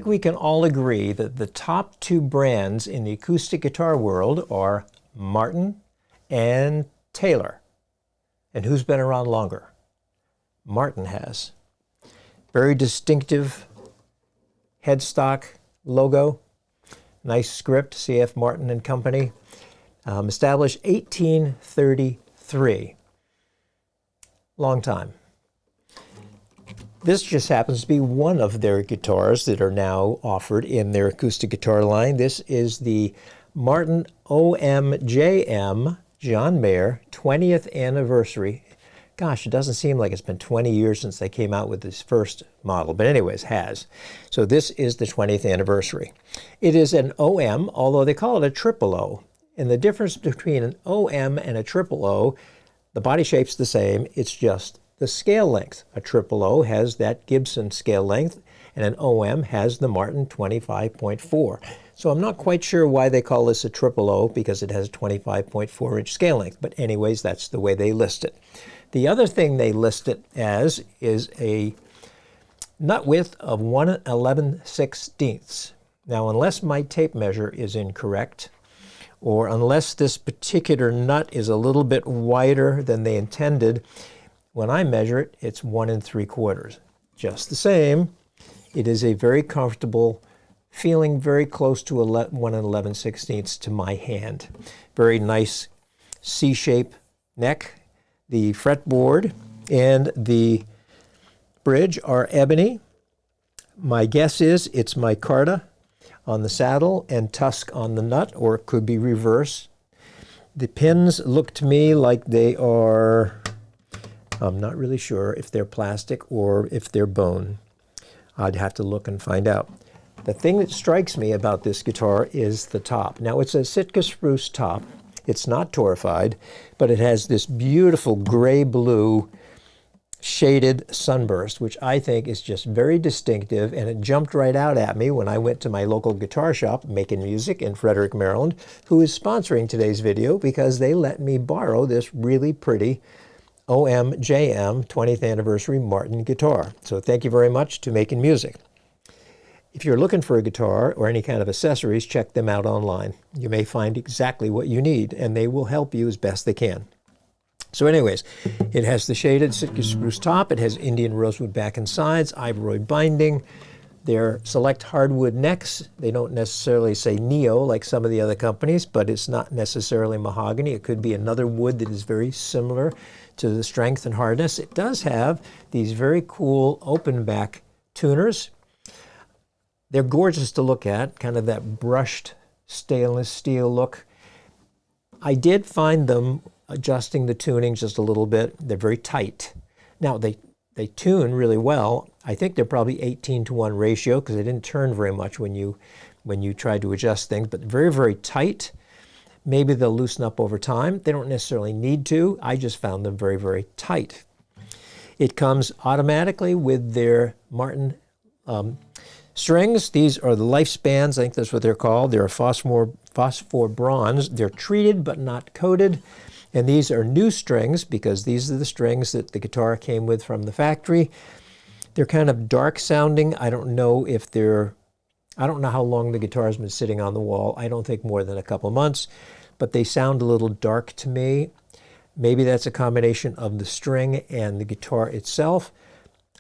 think we can all agree that the top two brands in the acoustic guitar world are Martin and Taylor. And who's been around longer? Martin has. Very distinctive headstock logo. Nice script, C.F. Martin and Company. Established 1833. Long time. This just happens to be one of their guitars that are now offered in their acoustic guitar line. This is the Martin OMJM John Mayer 20th anniversary. Gosh, it doesn't seem like it's been 20 years since they came out with this first model, but anyways, has. So this is the 20th anniversary. It is an OM, although they call it a triple O. And the difference between an OM and a triple O, the body shape's the same, it's just the scale length. A triple O has that Gibson scale length, and an OM has the Martin 25.4. So I'm not quite sure why they call this a triple O, because it has a 25.4 inch scale length, but anyways, that's the way they list it. The other thing they list it as is a nut width of 1/11/16. Now, unless my tape measure is incorrect, or unless this particular nut is a little bit wider than they intended, when I measure it, it's 1 3/4. Just the same, it is a very comfortable, feeling very close to 1 11/16 to my hand. Very nice C-shape neck. The fretboard and the bridge are ebony. My guess is it's micarta on the saddle and tusk on the nut, or it could be reverse. The pins look to me like they are, I'm not really sure if they're plastic or if they're bone. I'd have to look and find out. The thing that strikes me about this guitar is the top. Now, it's a Sitka spruce top. It's not torrefied, but it has this beautiful gray-blue shaded sunburst, which I think is just very distinctive, and it jumped right out at me when I went to my local guitar shop, Making Music in Frederick, Maryland, who is sponsoring today's video because they let me borrow this really pretty OMJM 20th anniversary Martin guitar. So thank you very much to Making Music. If you're looking for a guitar or any kind of accessories, check them out online. You may find exactly what you need, and they will help you as best they can. So anyways, it has the shaded Sitka spruce top. It has Indian rosewood back and sides, Ivoroid binding. They're select hardwood necks. They don't necessarily say neo like some of the other companies, but it's not necessarily mahogany. It could be another wood that is very similar to the strength and hardness. It does have these very cool open back tuners. They're gorgeous to look at, kind of that brushed stainless steel look. I did find them adjusting the tuning just a little bit. They're very tight. Now, they tune really well. I think they're probably 18-to-1 ratio because they didn't turn very much when you tried to adjust things, but very, very tight. Maybe they'll loosen up over time. They don't necessarily need to. I just found them very, very tight. It comes automatically with their Martin strings. These are the lifespans. I think that's what they're called. They're a phosphor bronze. They're treated but not coated. And these are new strings because these are the strings that the guitar came with from the factory. They're kind of dark sounding. I don't know how long the guitar's been sitting on the wall. I don't think more than a couple months, but they sound a little dark to me. Maybe that's a combination of the string and the guitar itself.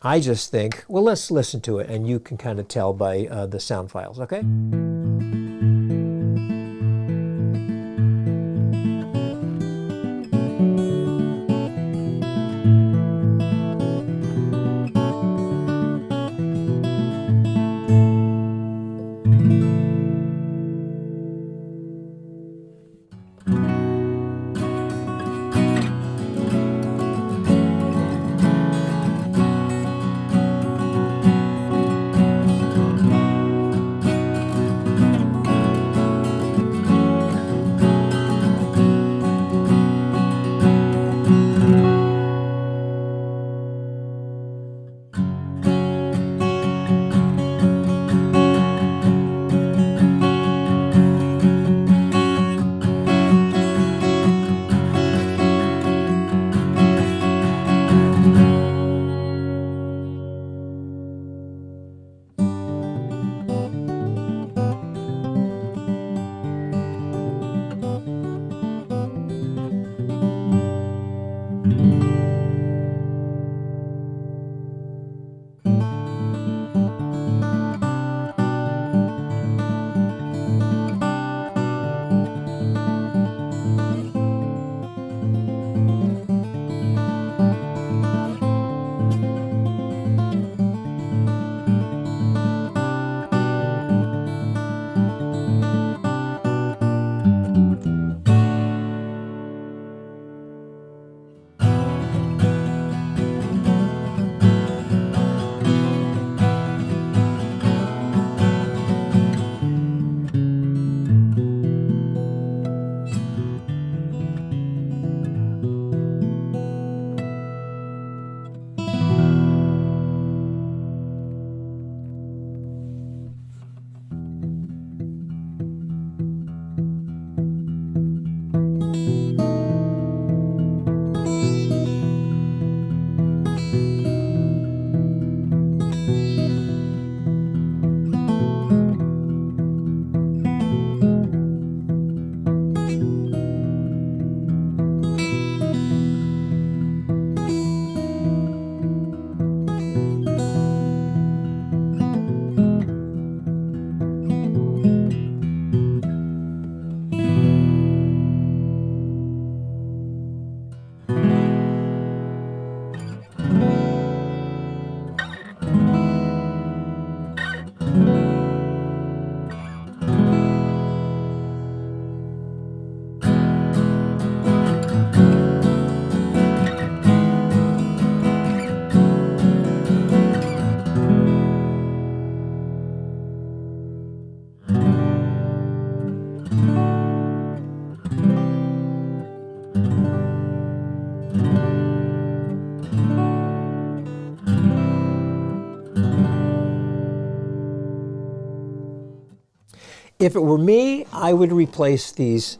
I just think, well, let's listen to it, and you can kind of tell by the sound files, okay? If it were me, I would replace these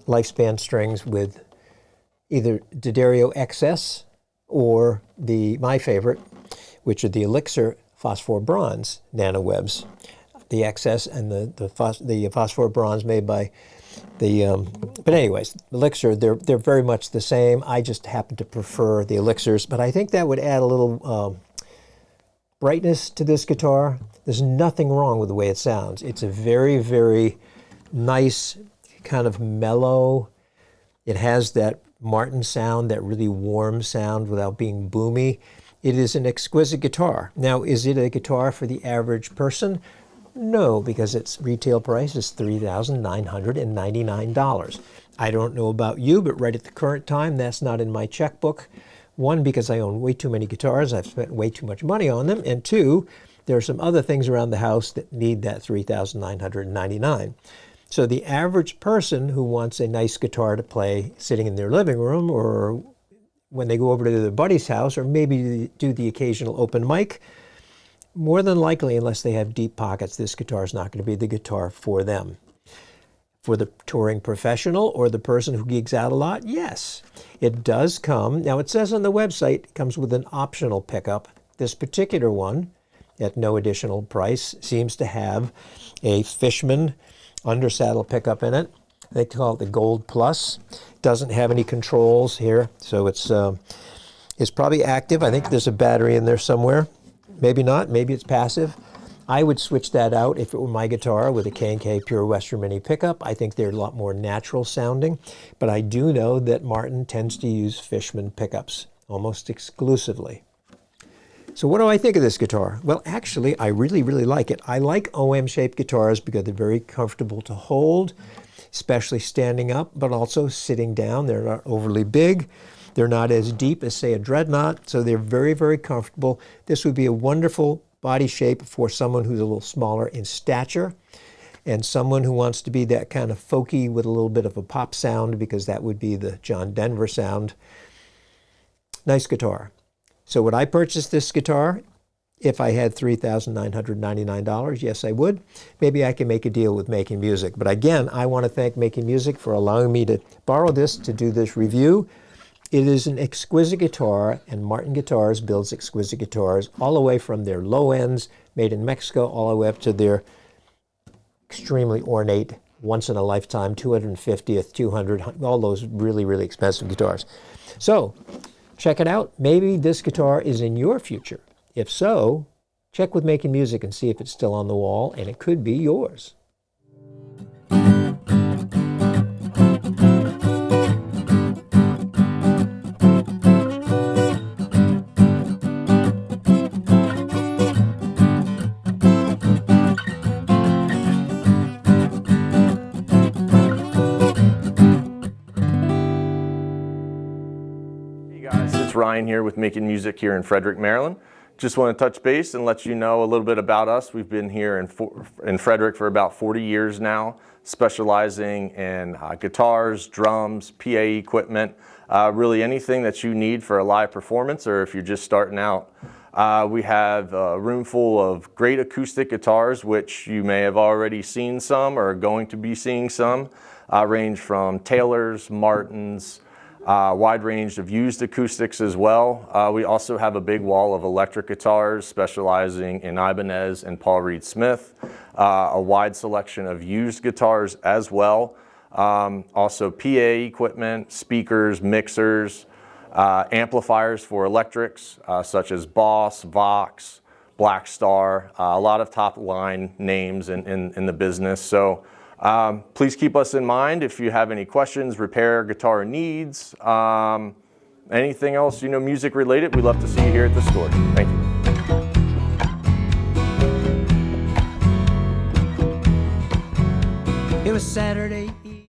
lifespan strings with either D'Addario XS or my favorite, which are the Elixir phosphor bronze nanowebs. The XS and the phosphor bronze made by but anyways, Elixir, they're very much the same. I just happen to prefer the Elixirs, but I think that would add a little brightness to this guitar. There's nothing wrong with the way it sounds. It's a very, very nice, kind of mellow. It has that Martin sound, that really warm sound without being boomy. It is an exquisite guitar. Now, is it a guitar for the average person? No, because its retail price is $3,999. I don't know about you, but right at the current time, that's not in my checkbook. One, because I own way too many guitars. I've spent way too much money on them. And two, there are some other things around the house that need that $3,999. So the average person who wants a nice guitar to play sitting in their living room, or when they go over to their buddy's house, or maybe do the occasional open mic, more than likely, unless they have deep pockets, this guitar is not going to be the guitar for them. For the touring professional or the person who gigs out a lot, yes. It does come. Now, it says on the website it comes with an optional pickup. This particular one, at no additional price, seems to have a Fishman undersaddle pickup in it. They call it the Gold Plus. Doesn't have any controls here, so it's probably active. I think there's a battery in there somewhere. Maybe not, maybe it's passive. I would switch that out if it were my guitar with a K&K Pure Western Mini pickup. I think they're a lot more natural sounding, but I do know that Martin tends to use Fishman pickups almost exclusively. So what do I think of this guitar? Well, actually, I really, really like it. I like OM-shaped guitars because they're very comfortable to hold, especially standing up, but also sitting down. They're not overly big. They're not as deep as, say, a Dreadnought, so they're very, very comfortable. This would be a wonderful body shape for someone who's a little smaller in stature and someone who wants to be that kind of folky with a little bit of a pop sound, because that would be the John Denver sound. Nice guitar. So would I purchase this guitar if I had $3,999? Yes, I would. Maybe I can make a deal with Making Music. But again, I want to thank Making Music for allowing me to borrow this to do this review. It is an exquisite guitar, and Martin Guitars builds exquisite guitars all the way from their low ends, made in Mexico, all the way up to their extremely ornate, once-in-a-lifetime, 250th, 200, all those really, really expensive guitars. So, check it out. Maybe this guitar is in your future. If so, check with Making Music and see if it's still on the wall, and it could be yours. Ryan here with Making Music here in Frederick, Maryland. Just want to touch base and let you know a little bit about us. We've been here in Frederick for about 40 years now, specializing in guitars, drums, PA equipment, really anything that you need for a live performance, or if you're just starting out. We have a room full of great acoustic guitars, which you may have already seen some or are going to be seeing some, range from Taylors, Martins, wide range of used acoustics as well. We also have a big wall of electric guitars specializing in Ibanez and Paul Reed Smith, a wide selection of used guitars as well. Also PA equipment, speakers, mixers, amplifiers for electrics such as Boss, Vox, Black Star, a lot of top line names in the business. So please keep us in mind if you have any questions, repair, guitar needs, anything else, music related. We'd love to see you here at the store. Thank you.